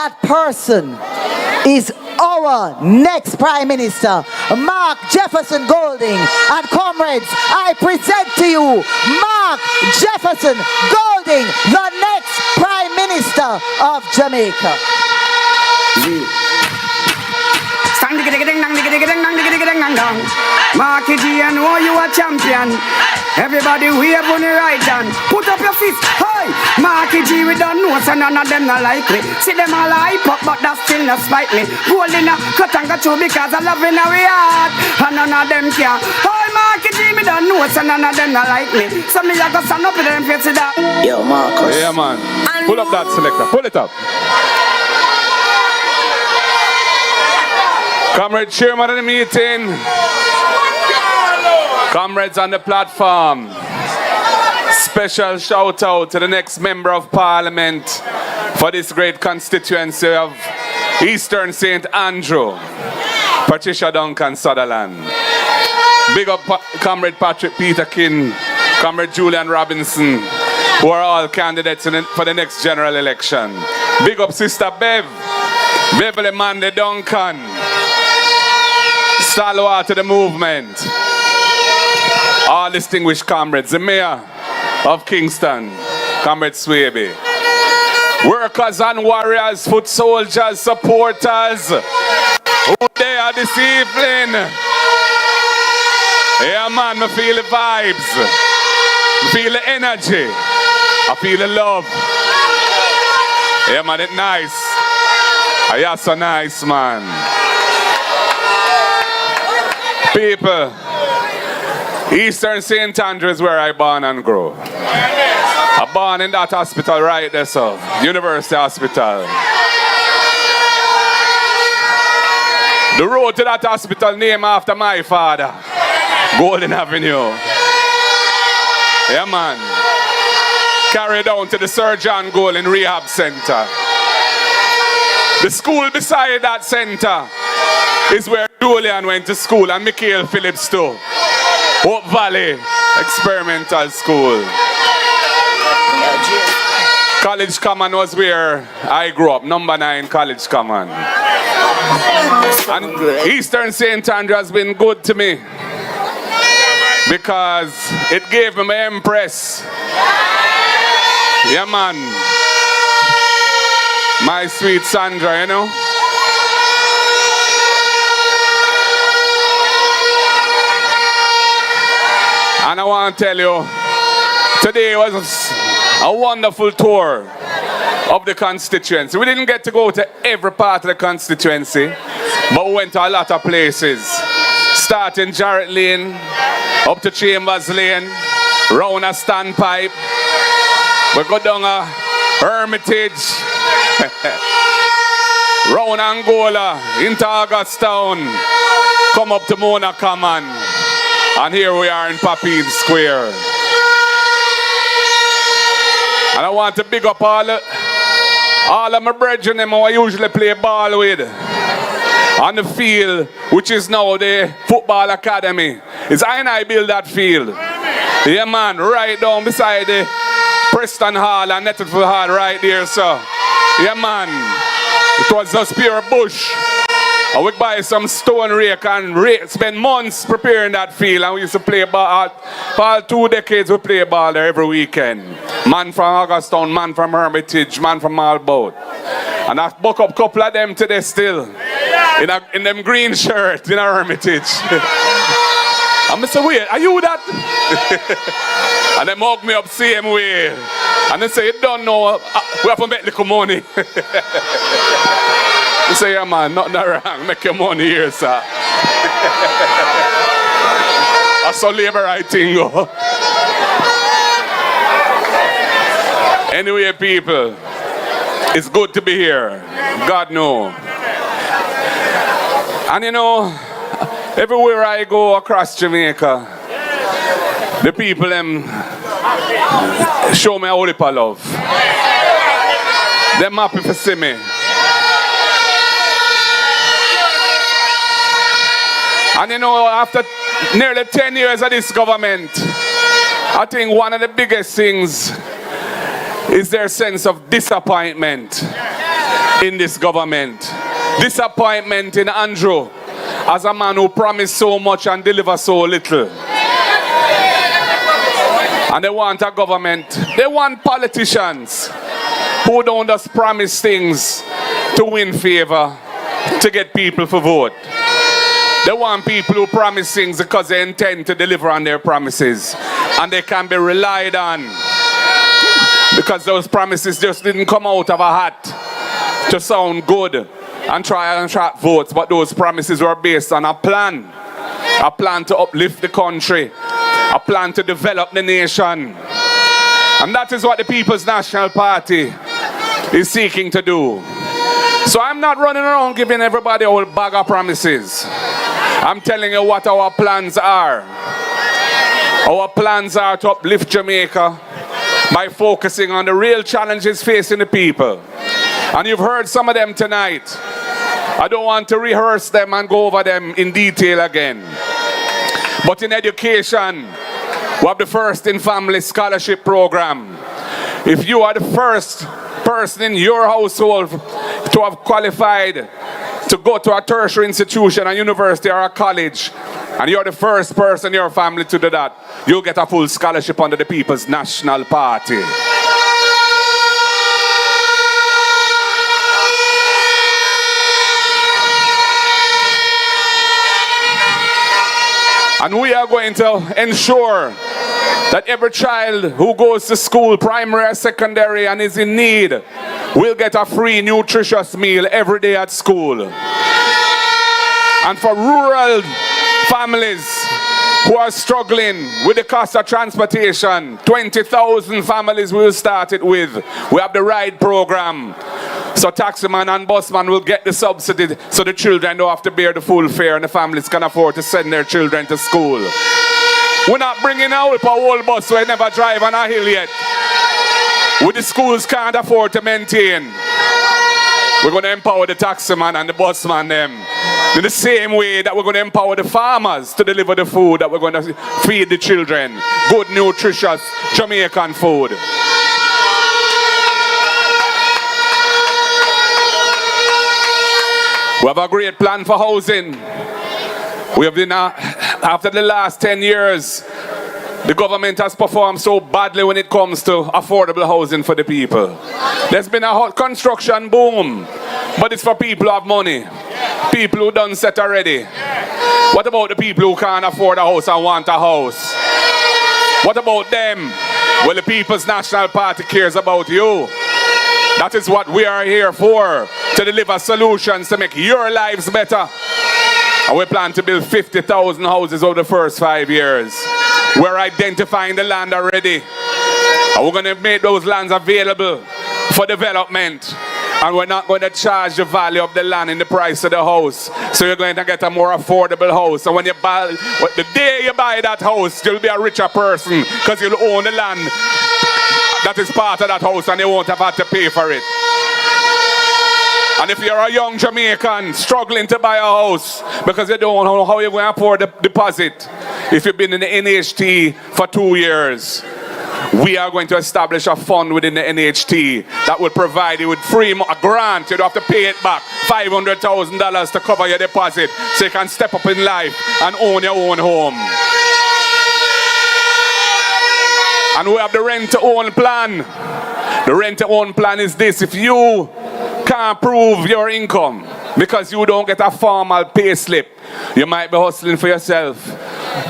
That person is our next Prime Minister, Mark Jefferson Golding. And comrades, I present to you Mark Jefferson Golding, the next Prime Minister of Jamaica. Marky G, I know you a champion. Everybody wave on the right hand. Put up your fist. Hey, Marky G, we don't know, so none of them not like me. See them all hype up, but that still not spite me. Gold in a cut and got you because I love in our heart. And none of them care. Hey, Marky G, me don't know, so none of them not like me. So me I go stand up with them face to that. Yo, Marcus. Yeah, man. Pull up that selector. Pull it up. Comrade chairman of the meeting. Comrades on the platform. Special shout out to the next member of parliament for this great constituency of Eastern St. Andrew, Patricia Duncan Sutherland. Big up Comrade Patrick Peterkin, Comrade Julian Robinson, who are all candidates for the next general election. Big up Sister Beverly Mandy Duncan, stalwart to the movement. All distinguished comrades, the mayor of Kingston, Comrade Swaby. Workers and warriors, foot soldiers, supporters, who they are this evening. Yeah, man, I feel the vibes. I feel the energy. I feel the love. Yeah, man, it's nice. Yeah, so nice, man. People, Eastern St. Andrew is where I born and grow. I born in that hospital right there, so University Hospital. The road to that hospital named after my father, Golden Avenue. Yeah, man. Carried down to the Sir John Golden Rehab Center. The school beside that center is where Julian went to school and Michael Phillips too. Hope Valley Experimental School. College Common was where I grew up, number 9 College Common. And Eastern St. Andrew has been good to me because it gave me my Empress. Yeah, man. My sweet Sandra, you know. And I want to tell you, today was a wonderful tour of the constituency. We didn't get to go to every part of the constituency, but we went to a lot of places. Starting Jarrett Lane, up to Chambers Lane, round a Standpipe. We go down a Hermitage, round Angola, into Augustown, come up to Mona Common. And here we are in Papine Square. And I want to big up all of my brethren who I usually play ball with. On the field, which is now the football academy. It's I build that field. Yeah, man, right down beside the Preston Hall and Nettleford Hall right there, so. Yeah, man. It was just pure bush. And we buy some stone rake and spend months preparing that field, and we used to play ball. For all 2 decades we play ball there every weekend. Man from Augustown, man from Hermitage, man from Malboat. And I buck up a couple of them today still. In them green shirts in a Hermitage. And I say, wait, are you that? And they hug me up same way. And they say, you don't know, we have to make little money. You say, yeah, man, nothing wrong. Make your money here, sir. That's how labor right thing go. Anyway, people, it's good to be here. God knows. And you know, everywhere I go across Jamaica, the people them show me a whole heap of love. They're happy to see me. And you know, after nearly 10 years of this government, I think one of the biggest things is their sense of disappointment. in this government. Disappointment in Andrew as a man who promised so much and delivered so little. And they want a government, they want politicians who don't just promise things to win favor, to get people for vote. They want people who promise things because they intend to deliver on their promises. And they can be relied on. Because those promises just didn't come out of a hat to sound good and try and attract votes. But those promises were based on a plan. A plan to uplift the country. A plan to develop the nation. And that is what the People's National Party is seeking to do. So I'm not running around giving everybody a whole bag of promises. I'm telling you what our plans are. Our plans are to uplift Jamaica by focusing on the real challenges facing the people. And you've heard some of them tonight. I don't want to rehearse them and go over them in detail again. But in education, we have the First in Family Scholarship Program. If you are the first person in your household to have qualified to go to a tertiary institution, a university or a college, and you're the first person in your family to do that, you'll get a full scholarship under the People's National Party. And we are going to ensure that every child who goes to school, primary or secondary, and is in need, will get a free, nutritious meal every day at school. And for rural families who are struggling with the cost of transportation, 20,000 families we'll start it with. We have the ride program. So taximan and busman will get the subsidy so the children don't have to bear the full fare and the families can afford to send their children to school. We're not bringing out a whole bus who never drive on a hill yet. With the schools can't afford to maintain. We're going to empower the taximan and the busman them. In the same way that we're going to empower the farmers to deliver the food that we're going to feed the children. Good, nutritious Jamaican food. We have a great plan for housing. We have been, after the last 10 years, the government has performed so badly when it comes to affordable housing for the people. There's been a hot construction boom, but it's for people who have money. People who done set already. What about the people who can't afford a house and want a house? What about them? Well, the People's National Party cares about you. That is what we are here for, to deliver solutions to make your lives better. And we plan to build 50,000 houses over the first 5 years. We're identifying the land already. And we're going to make those lands available for development. And we're not going to charge the value of the land in the price of the house. So you're going to get a more affordable house. And when you buy, the day you buy that house, you'll be a richer person because you'll own the land that is part of that house and you won't have had to pay for it. And if you're a young Jamaican struggling to buy a house because you don't know how you're going to afford the deposit, if you've been in the NHT for 2 years, we are going to establish a fund within the NHT that will provide you with a grant. You don't have to pay it back, $500,000 to cover your deposit so you can step up in life and own your own home. And we have the rent-to-own plan. The rent-to-own plan is this: if you can't prove your income because you don't get a formal pay slip, you might be hustling for yourself.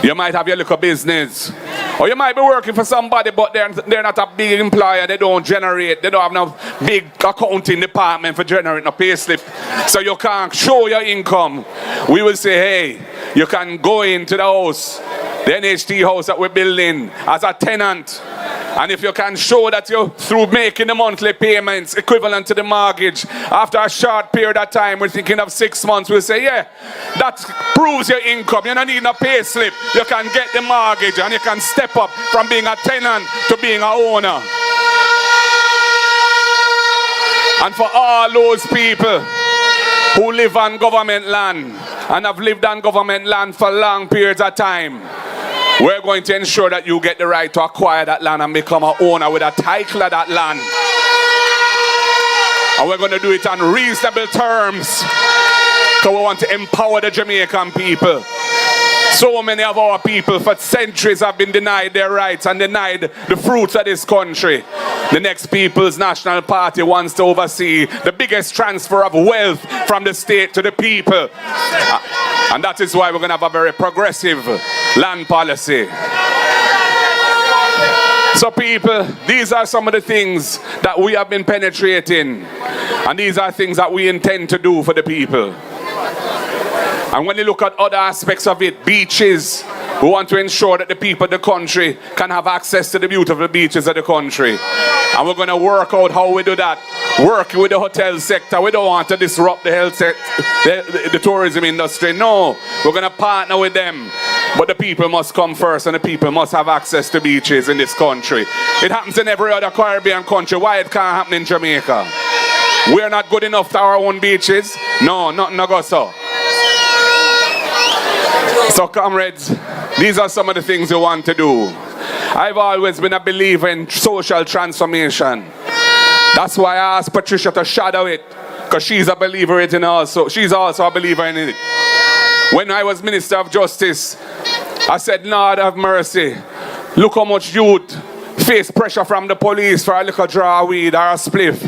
You might have your little business. Or you might be working for somebody, but they're not a big employer. They don't have no big accounting department for generating a pay slip. So you can't show your income. We will say, hey, you can go into the house, the NHT house that we're building, as a tenant. And if you can show that you're through making the monthly payments equivalent to the mortgage, after a short period of time, we're thinking of 6 months, we'll say, yeah, that proves your income. You don't need a pay slip. You can get the mortgage and you can step up from being a tenant to being an owner. And for all those people who live on government land and have lived on government land for long periods of time, we're going to ensure that you get the right to acquire that land and become an owner with a title of that land. And we're going to do it on reasonable terms. Because we want to empower the Jamaican people. So many of our people for centuries have been denied their rights and denied the fruits of this country. The next People's National Party wants to oversee the biggest transfer of wealth from the state to the people. And that is why we're going to have a very progressive land policy. So people, these are some of the things that we have been penetrating. And these are things that we intend to do for the people. And when you look at other aspects of it, beaches, we want to ensure that the people of the country can have access to the beautiful beaches of the country. And we're going to work out how we do that. Working with the hotel sector. We don't want to disrupt the health the tourism industry. No, we're going to partner with them. But the people must come first, and the people must have access to beaches in this country. It happens in every other Caribbean country. Why it can't happen in Jamaica? We're not good enough to our own beaches. No, nothing to go so. So comrades, these are some of the things we want to do. I've always been a believer in social transformation. That's why I asked Patricia to shadow it, because she's a believer in it also. She's also a believer in it. When I was Minister of Justice, I said, Lord have mercy, look how much youth face pressure from the police for a little draw of weed or a spliff.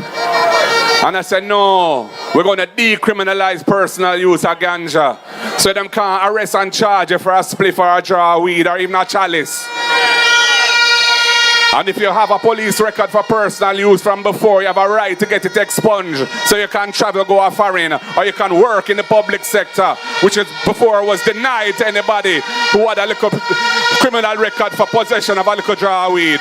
And I said, no, we're going to decriminalize personal use of ganja, so them can't arrest and charge you for a spliff or a draw of weed or even a chalice. And if you have a police record for personal use from before, you have a right to get it expunged, so you can travel, go a foreign, or you can work in the public sector, which is before was denied to anybody who had a little criminal record for possession of a little draw of weed.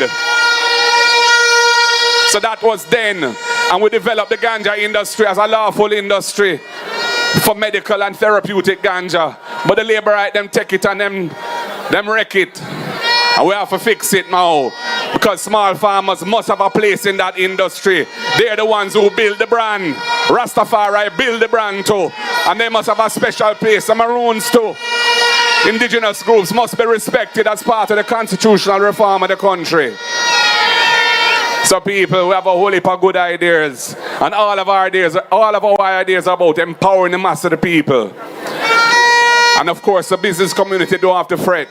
So that was then, and we developed the ganja industry as a lawful industry for medical and therapeutic ganja. But the labor right, them take it and them wreck it. And we have to fix it now, because small farmers must have a place in that industry. They're the ones who build the brand. Rastafari build the brand too, and they must have a special place. The Maroons too. Indigenous groups must be respected as part of the constitutional reform of the country. So people, we have a whole heap of good ideas, and all of our ideas are about empowering the mass of the people. And of course, the business community don't have to fret,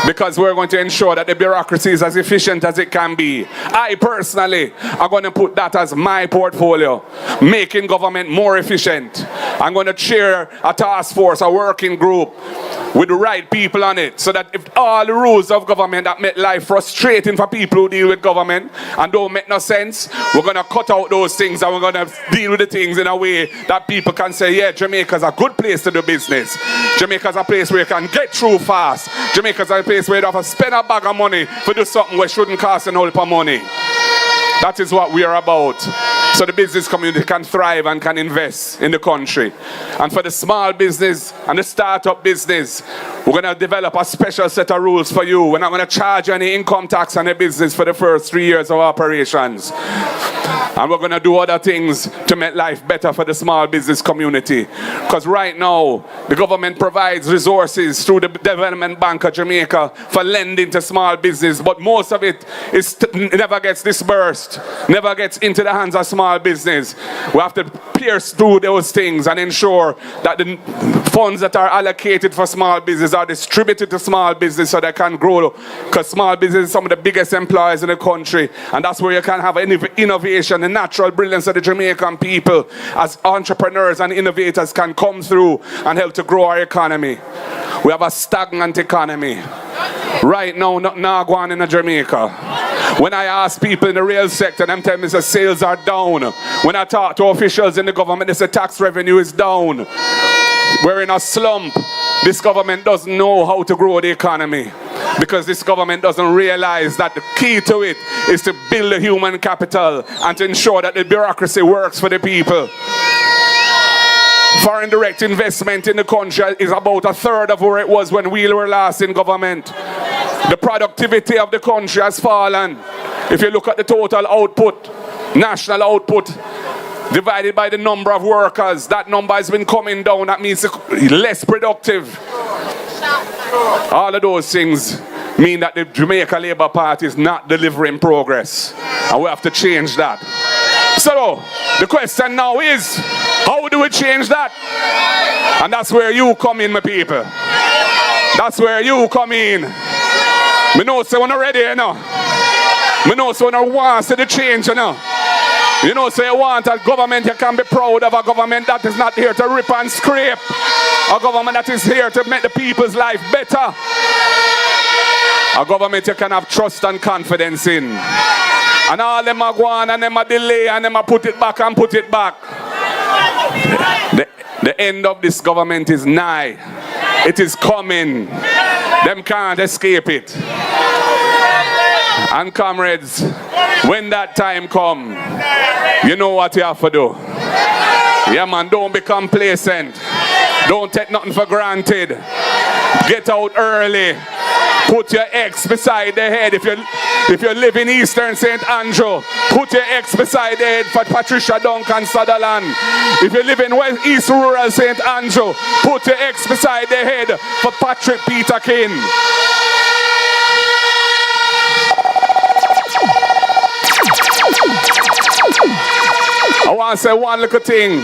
because we're going to ensure that the bureaucracy is as efficient as it can be. I personally am going to put that as my portfolio, making government more efficient. I'm going to chair a task force, a working group with the right people on it, so that if all the rules of government that make life frustrating for people who deal with government and don't make no sense, we're going to cut out those things, and we're going to deal with the things in a way that people can say, yeah, Jamaica's a good place to do business. Jamaica's a place where you can get through fast. Jamaica's a place where you don't have to spend a bag of money for do something which shouldn't cost an whole heap of money. That is what we are about. So the business community can thrive and can invest in the country. And for the small business and the startup business, we're going to develop a special set of rules for you. We're not going to charge any income tax on the business for the first 3 years of operations. And we're going to do other things to make life better for the small business community. Because right now, the government provides resources through the Development Bank of Jamaica for lending to small business, but most of it never gets disbursed, never gets into the hands of small business. We have to pierce through those things and ensure that the funds that are allocated for small business are distributed to small business so they can grow, because small business is some of the biggest employers in the country, and that's where you can have innovation. The natural brilliance of the Jamaican people as entrepreneurs and innovators can come through and help to grow our economy. We have a stagnant economy. Right now, nothing going on in Jamaica. When I ask people in the real sector, them tell me that sales are down. When I talk to officials in the government, they say tax revenue is down. We're in a slump. This government doesn't know how to grow the economy, because this government doesn't realize that the key to it is to build the human capital and to ensure that the bureaucracy works for the people. Foreign direct investment in the country is about a third of where it was when we were last in government. The productivity of the country has fallen. If you look at the total output, national output, divided by the number of workers, that number has been coming down. That means less productive. All of those things mean that the Jamaica Labour Party is not delivering progress, and we have to change that. So the question now is, how do we change that? And that's where you come in, my people. That's where you come in. Me know so when I'm ready, you know. Me know so when I want to see the change, you know. You know, so you want a government, you can be proud of a government that is not here to rip and scrape. A government that is here to make the people's life better. A government you can have trust and confidence in. And all them are going and them are delay and them are put it back and put it back. The end of this government is nigh. It is coming. Them can't escape it. And comrades, when that time comes, you know what you have to do. Yeah, man, don't be complacent. Don't take nothing for granted. Get out early. Put your ex beside the head. If you live in Eastern St. Andrew, put your ex beside the head for Patricia Duncan Sutherland. If you live in West East Rural St. Andrew, put your ex beside the head for Patrick Peter King. I want to say one little thing.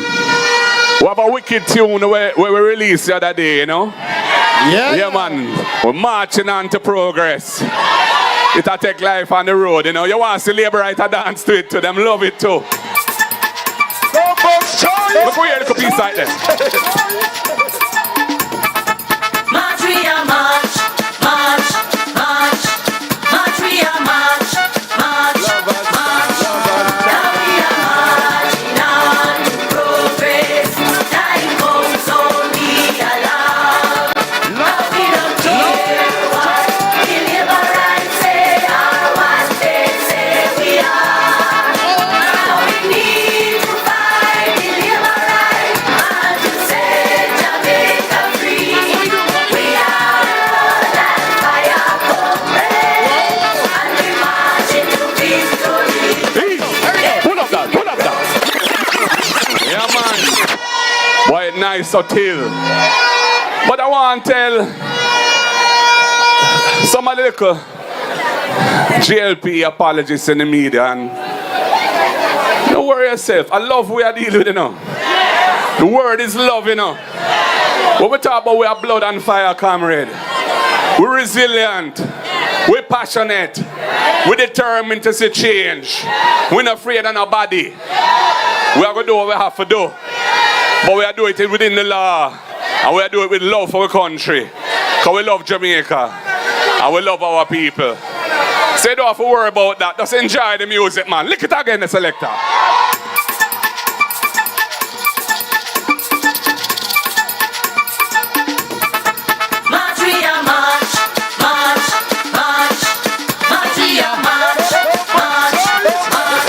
We have a wicked tune where we released the other day, you know? Yeah, man. We're marching on to progress. It'll take life on the road, you know? You want to see Labor Writer dance to it too. Them love it too. Look where the piece right there. March, we are march, march, march. March, we are march, march, march. Now we are marching on to progress. Time comes only alarm. Now we don't care what the labor rights say or what they say we are. Now we need to fight the labor rights and to set Jamaica free. We are that fire comrades and we march into victory. Pull up that, pull up that. Yeah, man. Boy, nice or till. But I want to tell some of the little GLP apologists in the media, and don't worry yourself. I love we are dealing with, you know. The word is love, you know. When we talk about we are blood and fire, comrade. We're resilient. We're passionate. We're determined to see change. We're not afraid of nobody. We are going to do what we have to do. But we are doing it within the law. And we are doing it with love for our country. Because we love Jamaica. And we love our people. So you don't have to worry about that. Just enjoy the music, man. Lick it again, the selector. March, we are march, march, march. March, we are march, march, march.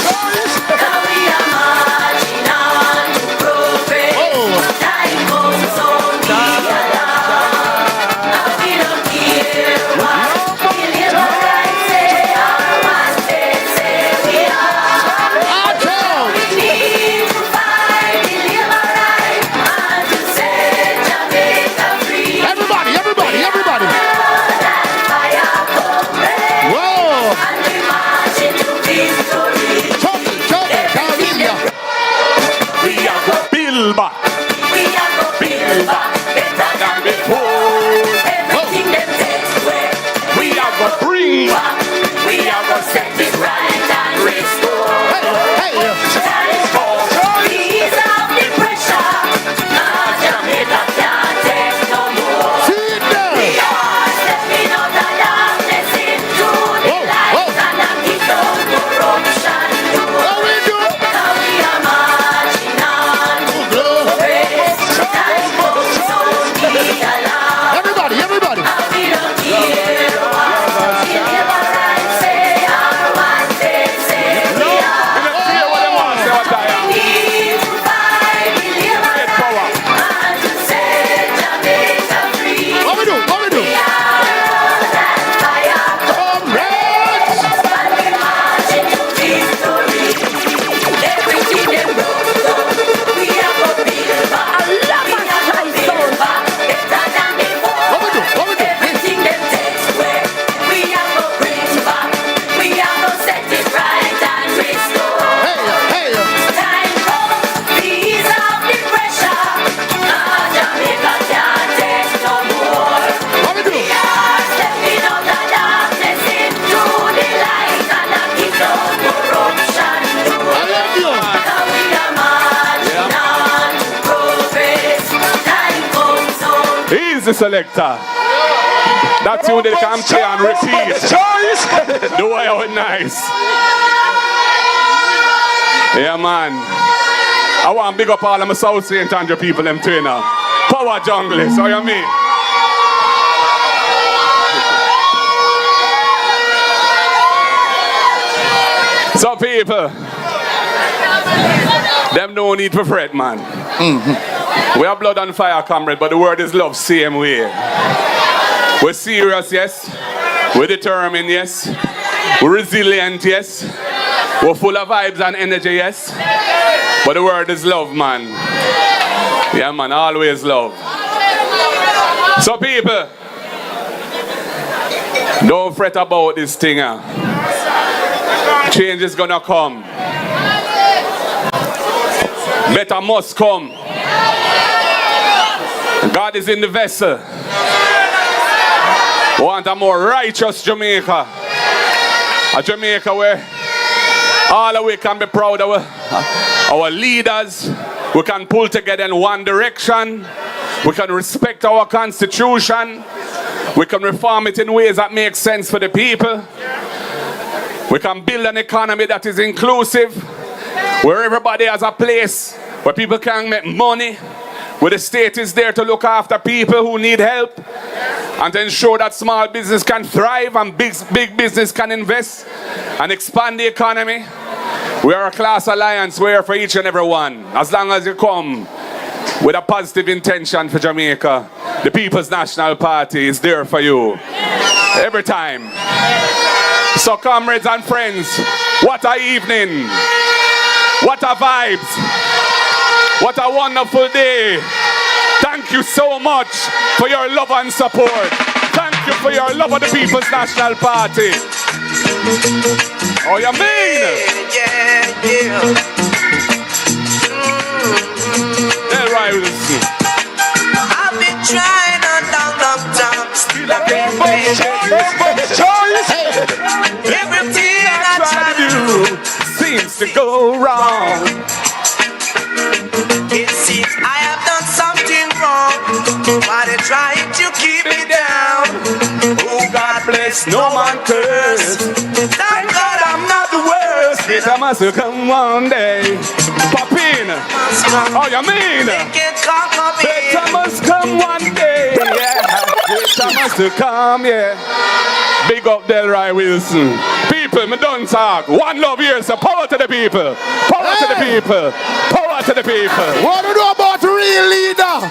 Now we are marching on to progress. Time comes only alarm. Now we don't care what the labor rights say or what they say we are. Now we need to fight the labor rights and to set Jamaica free. Everybody. That fire comrades. Whoa. And we march into victory. Carolina. We are going to build back. We are go build back better than before. Everything them takes away. We are going to bring back. We are go set it right and restore. Hey. Time for ease of the pressure. Now Jamaica can't take no more. Sit down. We are stepping out of darkness into the light and a kick down corruption door. How we do? Now we are marching on to progress. Time comes only alarm. Everybody. We don't care what the labor rights say or what they say we are. We don't care what they want, say what the selector. That tune they can play and repeat. The way out nice. Yeah, man. I want to big up all of my South St. Andrew people, them too, you know. Power jungle, so you mean? So people, them no need for fret, man. We have blood and fire, comrade, but the word is love, same way. We're serious, yes. We're determined, yes. We're resilient, yes. We're full of vibes and energy, yes. But the word is love, man. Yeah, man, always love. So people, don't fret about this thing. Change is gonna come. Better must come. God is in the vessel. We want a more righteous Jamaica. A Jamaica where all of we can be proud of our leaders. We can pull together in one direction. We can respect our constitution. We can reform it in ways that make sense for the people. We can build an economy that is inclusive, where everybody has a place, where people can make money, where the state is there to look after people who need help, and to ensure that small business can thrive and big business can invest and expand the economy. We are a class alliance. We're for each and every one. As long as you come with a positive intention for Jamaica, the People's National Party is there for you. Every time. So comrades and friends, what a evening. What a vibes. What a wonderful day. Thank you so much for your love and support. Thank you for your love of the People's National Party. Oh, you mean? Yeah. They're right, listen. I've been trying a long time, still I can't make it. Everything I try to do seems to go wrong. It seems I have done something wrong, but they trying to keep me down. Oh, God bless, no man curse. Thank God I'm not the worst. Better must come one day. Papine. Oh, you mean? They can't conquer me. Better must come one day. Yeah. Better must come, yeah. Big up Delroy Wilson. People, me don't talk. One love here, so power to the people. Power to the people. Power to the people. What do you know about real leader?